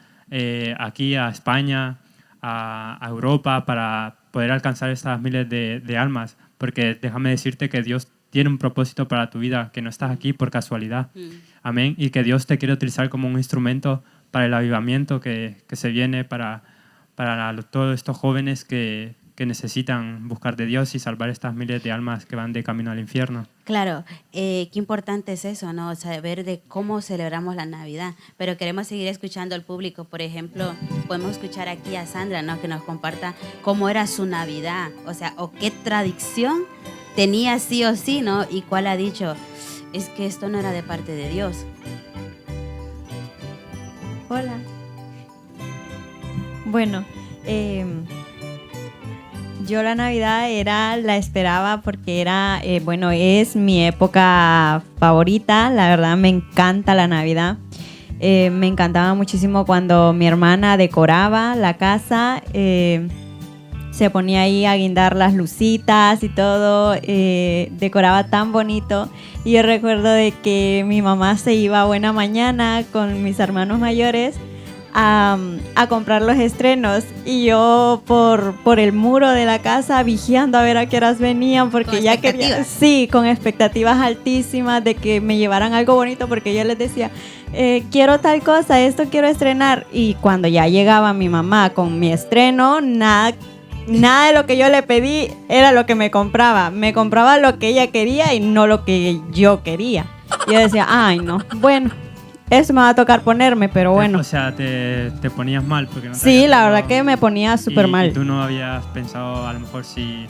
aquí a España, a Europa, para poder alcanzar estas miles de almas, porque déjame decirte que Dios tiene un propósito para tu vida, que no estás aquí por casualidad. Amén. Y que Dios te quiere utilizar como un instrumento para el avivamiento que se viene para todos estos jóvenes que necesitan buscar de Dios y salvar estas miles de almas que van de camino al infierno. Claro, qué importante es eso, ¿no? Saber de cómo celebramos la Navidad. Pero queremos seguir escuchando al público. Por ejemplo, podemos escuchar aquí a Sandra, ¿no? Que nos comparta cómo era su Navidad, o sea, o qué tradición tenía sí o sí, ¿no? Y cuál ha dicho, es que esto no era de parte de Dios. Hola. Bueno, yo la Navidad la esperaba porque es mi época favorita. La verdad me encanta la Navidad. Me encantaba muchísimo cuando mi hermana decoraba la casa. Se ponía ahí a guindar las lucitas y todo, decoraba tan bonito. Y yo recuerdo de que mi mamá se iba a buena mañana con mis hermanos mayores a comprar los estrenos, y yo por el muro de la casa vigiando a ver a qué horas venían, porque ya quería, sí, con expectativas altísimas de que me llevaran algo bonito, porque yo les decía, quiero tal cosa, esto quiero estrenar. Y cuando ya llegaba mi mamá con mi estreno, nada de lo que yo le pedí era lo que me compraba lo que ella quería y no lo que yo quería. Y yo decía, ay no, bueno, eso me va a tocar ponerme, pero bueno. O sea, te ponías mal porque no te Sí, la verdad que me ponía súper mal. ¿Y tú no habías pensado a lo mejor si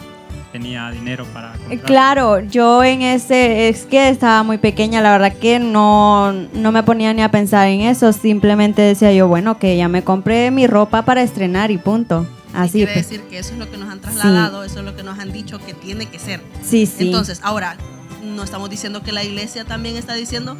tenía dinero para comprar? Claro, yo es que estaba muy pequeña, la verdad que no me ponía ni a pensar en eso, simplemente decía yo, bueno, que ya me compré mi ropa para estrenar y punto. Así quiere decir que eso es lo que nos han trasladado, sí. Eso es lo que nos han dicho que tiene que ser. Sí, sí. Entonces, ahora, no estamos diciendo que la iglesia también está diciendo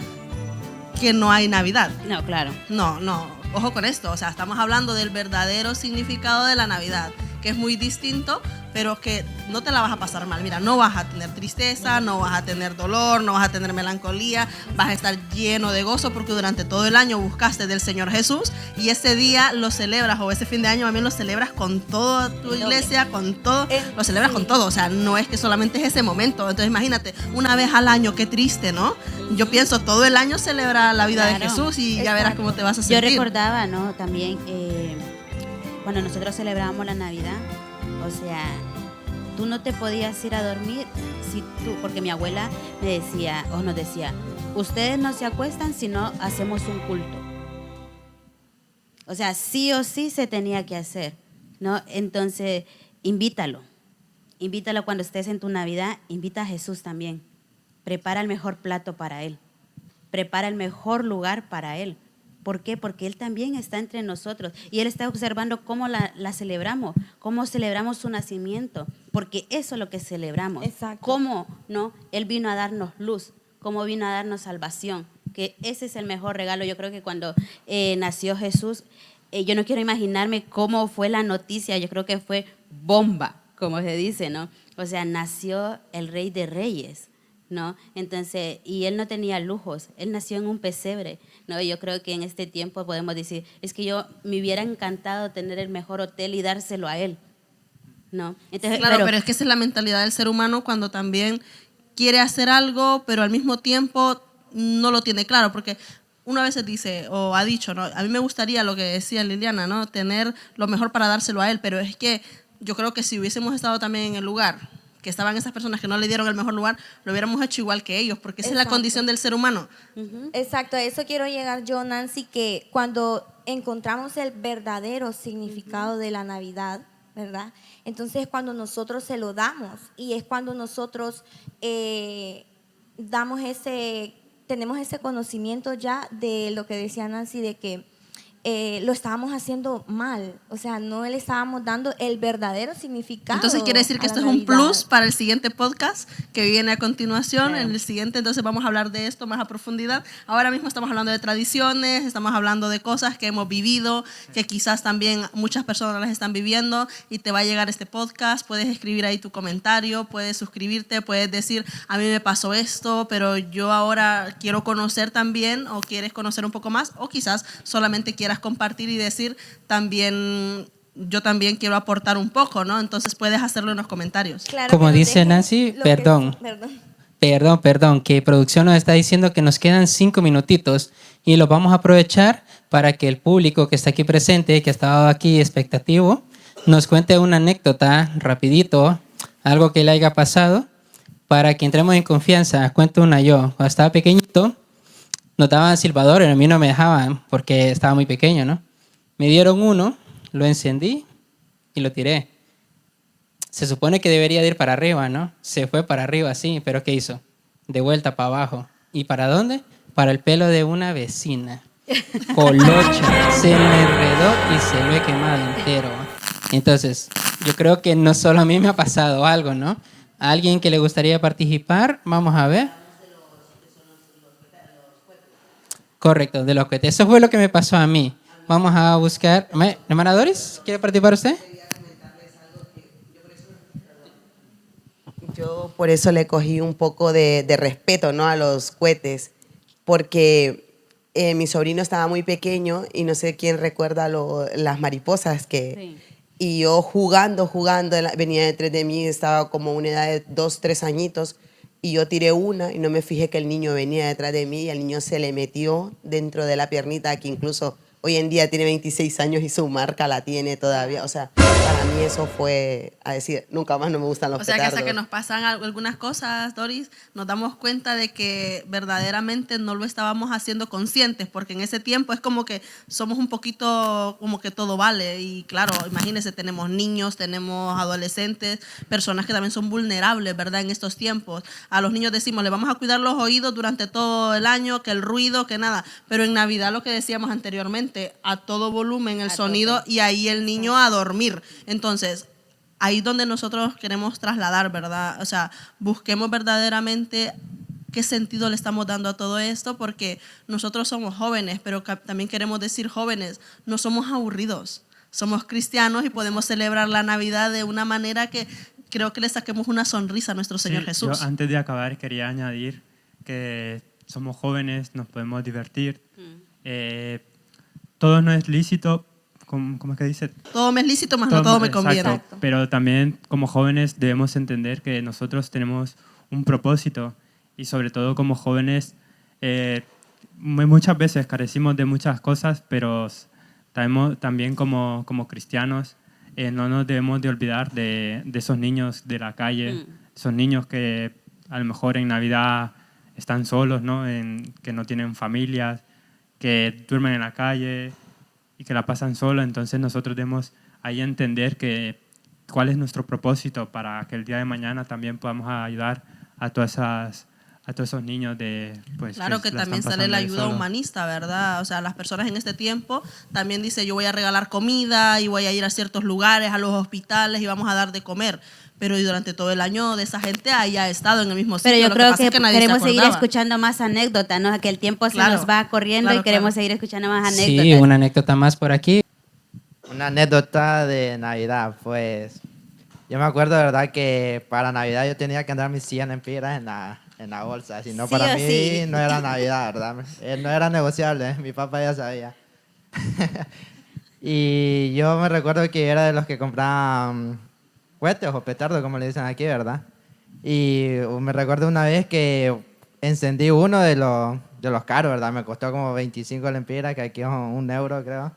que no hay Navidad. No, claro. No, ojo con esto, o sea, estamos hablando del verdadero significado de la Navidad, que es muy distinto, pero que no te la vas a pasar mal. Mira, no vas a tener tristeza, no vas a tener dolor, no vas a tener melancolía, vas a estar lleno de gozo porque durante todo el año buscaste del Señor Jesús y ese día lo celebras, o ese fin de año también lo celebras con toda tu iglesia, con todo, lo celebras con todo, o sea, no es que solamente es ese momento. Entonces imagínate, una vez al año, qué triste, ¿no? Yo pienso, todo el año celebra la vida de Jesús y ya verás cómo te vas a sentir. Yo recordaba, ¿no? También cuando nosotros celebrábamos la Navidad, o sea, tú no te podías ir a dormir porque mi abuela me decía, o nos decía, ustedes no se acuestan si no hacemos un culto. O sea, sí o sí se tenía que hacer, ¿no? Entonces, invítalo cuando estés en tu Navidad, invita a Jesús también. Prepara el mejor plato para Él, prepara el mejor lugar para Él, ¿Por qué? Porque Él también está entre nosotros y Él está observando cómo la celebramos, cómo celebramos su nacimiento, porque eso es lo que celebramos. Exacto. Cómo, ¿no? Él vino a darnos luz, cómo vino a darnos salvación, que ese es el mejor regalo. Yo creo que cuando nació Jesús, yo no quiero imaginarme cómo fue la noticia, yo creo que fue bomba, como se dice, ¿no? O sea, nació el Rey de Reyes, ¿no? Entonces, y Él no tenía lujos, Él nació en un pesebre, ¿no? Y yo creo que en este tiempo podemos decir, es que me hubiera encantado tener el mejor hotel y dárselo a Él, ¿no? Entonces, Claro, pero es que esa es la mentalidad del ser humano cuando también quiere hacer algo, pero al mismo tiempo no lo tiene claro, porque uno a veces dice, o ha dicho, ¿no? A mí me gustaría lo que decía Liliana, ¿no? Tener lo mejor para dárselo a Él, pero es que yo creo que si hubiésemos estado también en el lugar que estaban esas personas que no le dieron el mejor lugar, lo hubiéramos hecho igual que ellos, porque esa es la condición del ser humano. Exacto, a eso quiero llegar yo, Nancy, que cuando encontramos el verdadero significado de la Navidad, ¿verdad? Entonces cuando nosotros se lo damos y es cuando nosotros tenemos ese conocimiento ya de lo que decía Nancy, de que lo estábamos haciendo mal, o sea, no le estábamos dando el verdadero significado. Entonces quiere decir que a esto la es un Navidad. plus para el siguiente podcast que viene a continuación. Claro. En el siguiente entonces vamos a hablar de esto más a profundidad. Ahora mismo estamos hablando de tradiciones, estamos hablando de cosas que hemos vivido, que quizás también muchas personas las están viviendo y te va a llegar este podcast. Puedes escribir ahí tu comentario, puedes suscribirte, puedes decir, a mí me pasó esto, pero yo ahora quiero conocer también, o quieres conocer un poco más, o quizás solamente quieras compartir y decir también, yo también quiero aportar un poco, ¿no? Entonces puedes hacerlo en los comentarios. Claro, Como que nos dice dejen Nancy, lo que- perdón, que producción nos está diciendo que nos quedan 5 minutitos y los vamos a aprovechar para que el público que está aquí presente, que ha estado aquí expectativo, nos cuente una anécdota rapidito, algo que le haya pasado, para que entremos en confianza. Cuento una yo. Cuando estaba pequeñito, nos daban silbadores, a mí no me dejaban porque estaba muy pequeño, ¿no? Me dieron uno, lo encendí y lo tiré. Se supone que debería de ir para arriba, ¿no? Se fue para arriba, sí, pero ¿qué hizo? De vuelta para abajo. ¿Y para dónde? Para el pelo de una vecina. Colocha, se me enredó y se lo he quemado entero. Entonces, yo creo que no solo a mí me ha pasado algo, ¿no? ¿A alguien que le gustaría participar? Vamos a ver. Correcto, de los cohetes. Eso fue lo que me pasó a mí. Vamos a buscar. Hermana Doris, ¿quiere participar usted? Yo por eso le cogí un poco de respeto, ¿no? A los cohetes, porque mi sobrino estaba muy pequeño y no sé quién recuerda las mariposas que... Sí. Y yo jugando, venía detrás de mí, estaba como una edad de 2, 3 añitos, y yo tiré una y no me fijé que el niño venía detrás de mí y el niño se le metió dentro de la piernita, que incluso hoy en día tiene 26 años y su marca la tiene todavía. O sea, para mí eso fue, a decir, nunca más no me gustan los O sea, que hasta petardos. que nos pasan algunas cosas, Doris, nos damos cuenta de que verdaderamente no lo estábamos haciendo conscientes, porque en ese tiempo es como que somos un poquito, como que todo vale. Y claro, imagínense, tenemos niños, tenemos adolescentes, personas que también son vulnerables, ¿verdad? En estos tiempos. A los niños decimos, le vamos a cuidar los oídos durante todo el año, que el ruido, que nada. Pero en Navidad, lo que decíamos anteriormente, a todo volumen el sonido y ahí el niño a dormir. Entonces, ahí es donde nosotros queremos trasladar, ¿verdad? O sea, busquemos verdaderamente qué sentido le estamos dando a todo esto, porque nosotros somos jóvenes, pero también queremos decir jóvenes, no somos aburridos, somos cristianos y podemos celebrar la Navidad de una manera que creo que le saquemos una sonrisa a nuestro Señor Sí, Jesús. yo antes de acabar quería añadir que somos jóvenes, nos podemos divertir. Todo no es lícito, ¿cómo es que dice? Todo me es lícito, más no todo me conviene. Exacto. Pero también como jóvenes debemos entender que nosotros tenemos un propósito y sobre todo como jóvenes muchas veces carecimos de muchas cosas, pero también como cristianos no nos debemos de olvidar de esos niños de la calle, esos niños que a lo mejor en Navidad están solos, ¿no? Que no tienen familias, que duermen en la calle y que la pasan solos. Entonces nosotros debemos ahí entender cuál es nuestro propósito para que el día de mañana también podamos ayudar a todas a todos esos niños de pues Claro que la también están sale la pasando ayuda solos. humanista, ¿verdad? O sea, las personas en este tiempo también dicen, yo voy a regalar comida y voy a ir a ciertos lugares, a los hospitales y vamos a dar de comer. Pero y durante todo el año de esa gente haya estado en el mismo sitio. Pero yo Lo creo pasa que, es nadie se queremos seguir acordaba. escuchando más anécdotas, ¿no? Que el tiempo Claro, se nos va corriendo claro, y queremos claro. seguir escuchando más anécdotas. Sí, una anécdota más por aquí. Una anécdota de Navidad, pues yo me acuerdo de verdad que para Navidad yo tenía que andar mis 100 empiras en la bolsa, si no Sí para o mí sí. no era Navidad, ¿verdad? No era negociable, mi papá ya sabía. Y yo me recuerdo que era de los que compraban cohetes o petardos, como le dicen aquí, ¿verdad? Y me recuerdo una vez que encendí uno de los caros, ¿verdad? Me costó como 25 lempiras, que aquí es 1 euro, creo.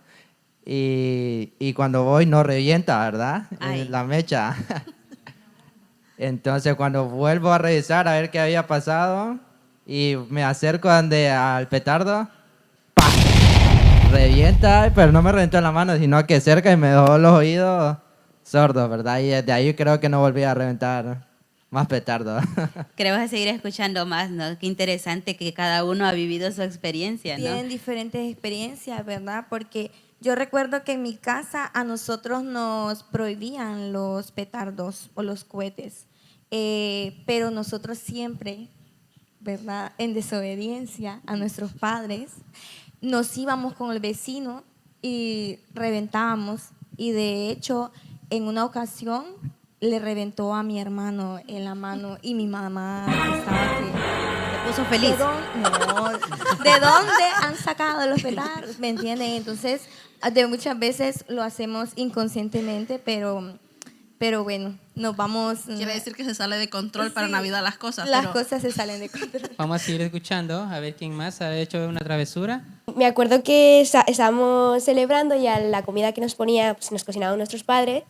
Y cuando voy no revienta, ¿verdad? Ay. La mecha. Entonces cuando vuelvo a revisar a ver qué había pasado y me acerco al petardo, ¡pah! Revienta, pero no me reventó en la mano, sino que cerca y me dejó los oídos sordos, ¿verdad? Y desde ahí creo que no volví a reventar más petardos. Queremos seguir escuchando más, ¿no? Qué interesante que cada uno ha vivido su experiencia, ¿no? Tienen diferentes experiencias, ¿verdad? Porque yo recuerdo que en mi casa a nosotros nos prohibían los petardos o los cohetes, pero nosotros siempre, ¿verdad? En desobediencia a nuestros padres, nos íbamos con el vecino y reventábamos. Y de hecho, en una ocasión le reventó a mi hermano en la mano y mi mamá estaba que... Se puso feliz. ¿De dónde han sacado los petardos? ¿Me entienden? Entonces, de muchas veces lo hacemos inconscientemente, pero bueno, nos vamos... Quiere decir que se sale de control para Sí, Navidad las cosas. Las pero cosas se salen de control. Vamos a seguir escuchando, a ver quién más ha hecho una travesura. Me acuerdo que estábamos celebrando y a la comida que nos ponía, pues, nos cocinaban nuestros padres.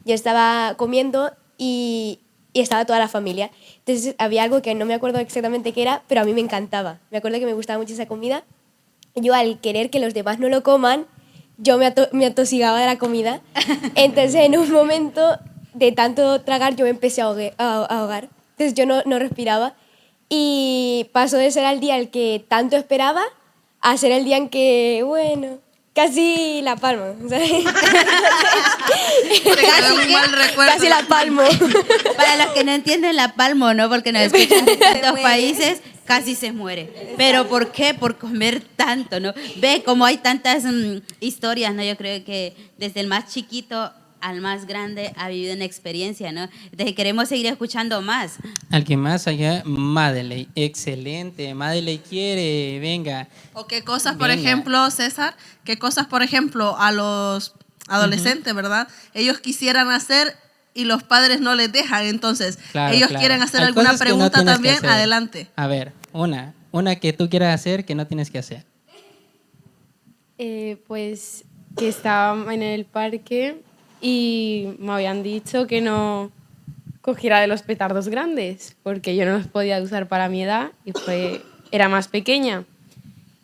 Yo estaba comiendo y estaba toda la familia. Entonces había algo que no me acuerdo exactamente qué era, pero a mí me encantaba. Me acuerdo que me gustaba mucho esa comida. Yo al querer que los demás no lo coman, yo me atosigaba de la comida. Entonces en un momento de tanto tragar yo me empecé a ahogar. Entonces yo no respiraba y pasó de ser el día el que tanto esperaba a ser el día en que, bueno, casi la palmo, ¿sabes? Casi la palmo. Para los que no entienden la palmo, ¿no? Porque nos escuchan de tantos países, casi se muere. ¿Pero por qué? Por comer tanto, ¿no? Ve cómo hay tantas historias, ¿no? Yo creo que desde el más chiquito al más grande ha vivido una experiencia, ¿no? Entonces queremos seguir escuchando más. ¿Alguien más allá? Madeleine, excelente. Madeleine quiere, venga. O qué cosas, por Venga. ejemplo, César, qué cosas, por ejemplo, a los adolescentes, ¿verdad? Ellos quisieran hacer y los padres no les dejan. Entonces, Claro, ellos claro. quieren hacer Hay alguna cosas que no pregunta tienes que también, hacer. adelante. A ver, una que tú quieras hacer que no tienes que hacer. Pues que estaba en el parque y me habían dicho que no cogiera de los petardos grandes porque yo no los podía usar para mi edad y era más pequeña.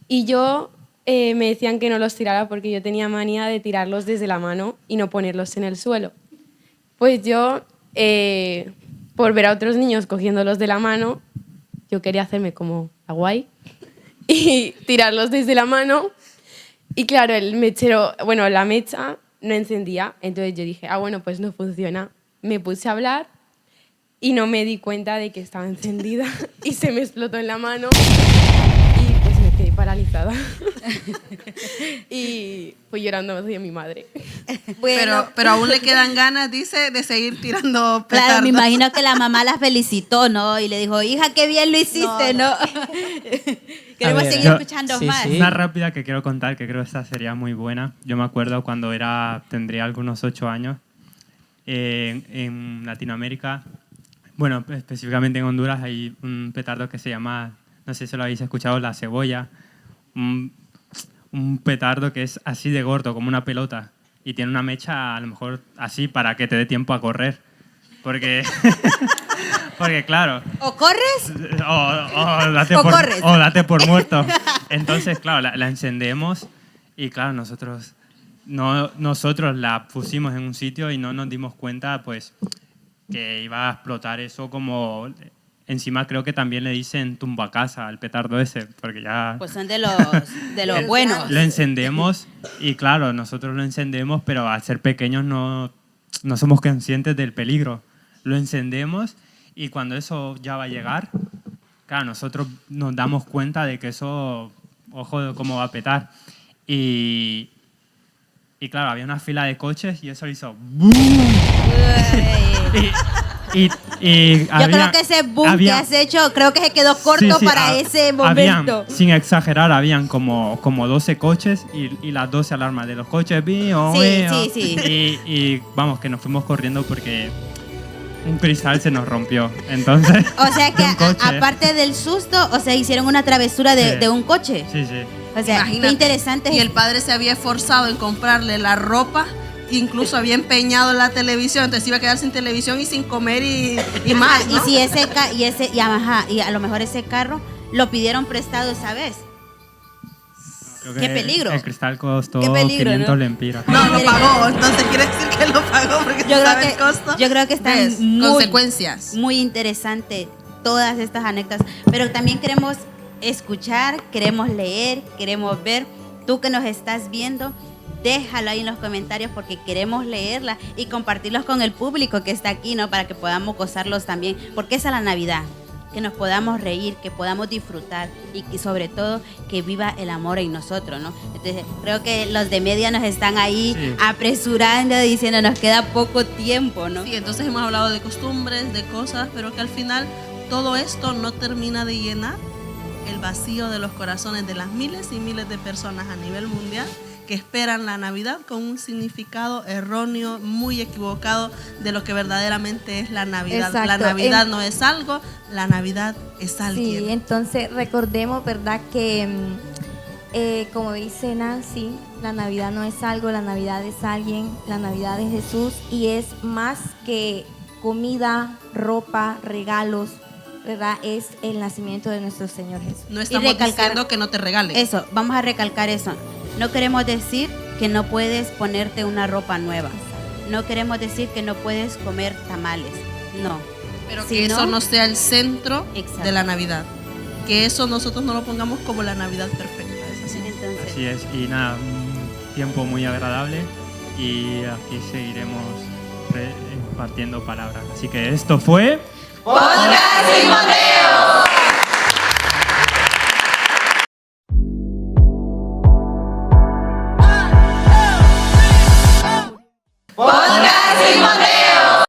Y yo me decían que no los tirara porque yo tenía manía de tirarlos desde la mano y no ponerlos en el suelo. Pues yo, por ver a otros niños cogiéndolos de la mano, yo quería hacerme como la guay y tirarlos desde la mano. Y claro, el mechero, bueno, la mecha no encendía, entonces yo dije, bueno, pues no funciona. Me puse a hablar y no me di cuenta de que estaba encendida y se me explotó en la mano y pues me quedé paralizada. Y fui llorando hacia mi madre. Bueno, Pero aún le quedan ganas, dice, de seguir tirando petardos. Claro, me imagino que la mamá la felicitó, ¿no? Y le dijo, hija, qué bien lo hiciste, ¿no? Queremos ver, seguir escuchando sí, más. sí. Una rápida que quiero contar, que creo que esta sería muy buena. Yo me acuerdo cuando tendría algunos 8 años, en Latinoamérica, bueno, específicamente en Honduras, hay un petardo que se llama, no sé si lo habéis escuchado, la cebolla. Un petardo que es así de gordo, como una pelota, y tiene una mecha a lo mejor así para que te dé tiempo a correr. Porque, porque claro... ¿O corres? O date por muerto. Entonces, claro, la encendemos y claro, nosotros la pusimos en un sitio y no nos dimos cuenta pues que iba a explotar eso como encima creo que también le dicen tumba casa al petardo ese, porque ya... Pues son de los buenos. Lo encendemos y claro, nosotros lo encendemos, pero al ser pequeños no somos conscientes del peligro. Lo encendemos y cuando eso ya va a llegar, claro, nosotros nos damos cuenta de que eso, ojo, cómo va a petar. Y claro, había una fila de coches y eso hizo ¡boom! y yo creo que ese boom que has hecho, creo que se quedó corto para ese momento. Sin exagerar, habían como 12 coches y las 12 alarmas de los coches. Sí. Y vamos, que nos fuimos corriendo porque un cristal se nos rompió. Entonces, o sea que aparte del susto, o sea, hicieron una travesura de un coche. Sí. O sea, qué interesante. Y el padre se había esforzado en comprarle la ropa, incluso había empeñado la televisión, entonces iba a quedar sin televisión y sin comer y más, ¿no? Y si y a lo mejor ese carro lo pidieron prestado esa vez. ¡Qué peligro! El cristal costó Qué peligro, 500 ¿no? lempiras. No, lo pagó, entonces quiere decir que lo pagó porque yo sabe el costo. Yo creo que están consecuencias. Muy interesante todas estas anécdotas, pero también queremos escuchar, queremos leer, queremos ver. Tú que nos estás viendo, déjalo ahí en los comentarios porque queremos leerla y compartirlos con el público que está aquí, ¿no? Para que podamos gozarlos también, porque esa es la Navidad, que nos podamos reír, que podamos disfrutar y sobre todo que viva el amor en nosotros, ¿no? Entonces creo que los de media nos están ahí apresurando, diciendo nos queda poco tiempo, ¿no? Sí, entonces hemos hablado de costumbres, de cosas, pero que al final todo esto no termina de llenar el vacío de los corazones de las miles y miles de personas a nivel mundial que esperan la Navidad con un significado erróneo, muy equivocado de lo que verdaderamente es la Navidad. Exacto. La Navidad no es algo, la Navidad es alguien. Sí, entonces recordemos, ¿verdad? Que como dice Nancy, la Navidad no es algo, la Navidad es alguien, la Navidad es Jesús y es más que comida, ropa, regalos, ¿verdad? Es el nacimiento de nuestro Señor Jesús. No estamos diciendo que no te regalen. Eso, vamos a recalcar eso. No queremos decir que no puedes ponerte una ropa nueva. No queremos decir que no puedes comer tamales. No. Pero que eso no sea el centro de la Navidad. Que eso nosotros no lo pongamos como la Navidad perfecta. Así es. Y nada, un tiempo muy agradable y aquí seguiremos compartiendo palabras. Así que esto fue... ¡Podcast!